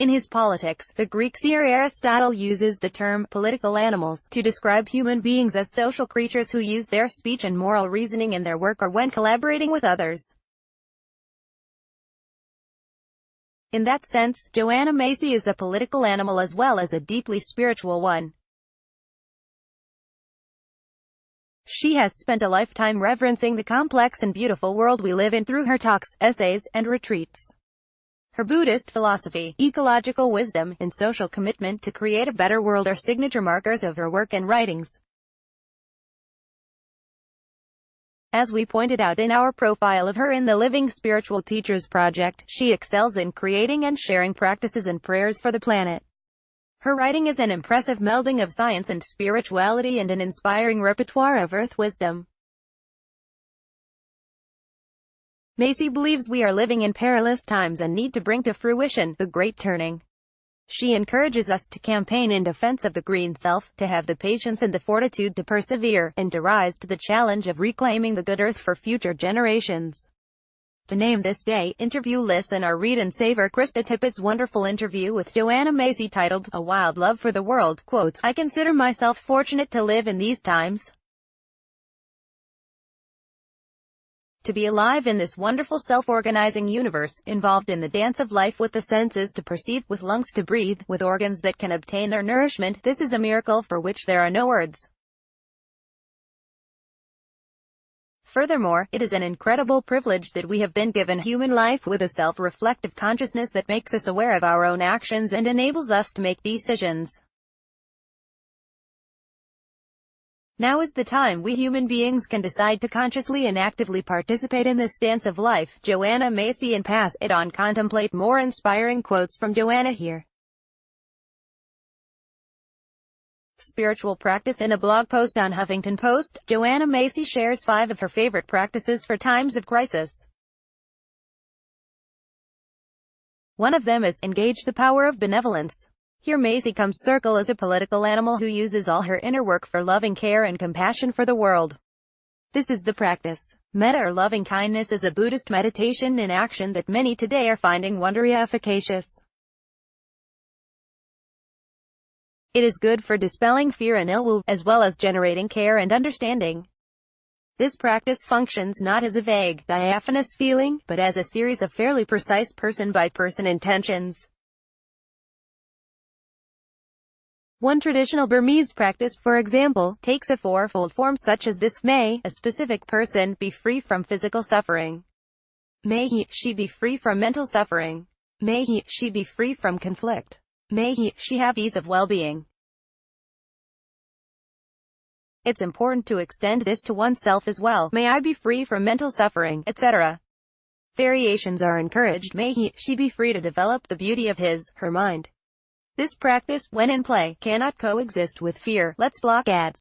In his Politics, the Greek seer Aristotle uses the term political animals to describe human beings as social creatures who use their speech and moral reasoning in their work or when collaborating with others. In that sense, Joanna Macy is a political animal as well as a deeply spiritual one. She has spent a lifetime reverencing the complex and beautiful world we live in through her talks, essays, and retreats. Her Buddhist philosophy, ecological wisdom, and social commitment to create a better world are signature markers of her work and writings. As we pointed out in our profile of her in the Living Spiritual Teachers Project, she excels in creating and sharing practices and prayers for the planet. Her writing is an impressive melding of science and spirituality and an inspiring repertoire of earth wisdom. Macy believes we are living in perilous times and need to bring to fruition the Great Turning. She encourages us to campaign in defense of the green self, to have the patience and the fortitude to persevere, and to rise to the challenge of reclaiming the good earth for future generations. To name this day, interview, listen or read and savor Krista Tippett's wonderful interview with Joanna Macy titled, A Wild Love for the World. Quote, I consider myself fortunate to live in these times. To be alive in this wonderful self-organizing universe, involved in the dance of life with the senses to perceive, with lungs to breathe, with organs that can obtain their nourishment, this is a miracle for which there are no words. Furthermore, it is an incredible privilege that we have been given human life with a self-reflective consciousness that makes us aware of our own actions and enables us to make decisions. Now is the time we human beings can decide to consciously and actively participate in this dance of life. Joanna Macy, and pass it on. Contemplate more inspiring quotes from Joanna here. Spiritual practice. In a blog post on Huffington Post, Joanna Macy shares 5 of her favorite practices for times of crisis. One of them is, engage the power of benevolence. Here Macy comes circle as a political animal who uses all her inner work for loving care and compassion for the world. This is the practice. Metta, or loving kindness, is a Buddhist meditation in action that many today are finding wonderfully efficacious. It is good for dispelling fear and ill will, as well as generating care and understanding. This practice functions not as a vague, diaphanous feeling, but as a series of fairly precise person-by-person intentions. One traditional Burmese practice, for example, takes a fourfold form such as this. May a specific person be free from physical suffering. May he/she be free from mental suffering. May he/she be free from conflict. May he/she have ease of well-being. It's important to extend this to oneself as well. May I be free from mental suffering, etc. Variations are encouraged. May he/she be free to develop the beauty of his/her mind. This practice, when in play, cannot coexist with fear. Let's block ads.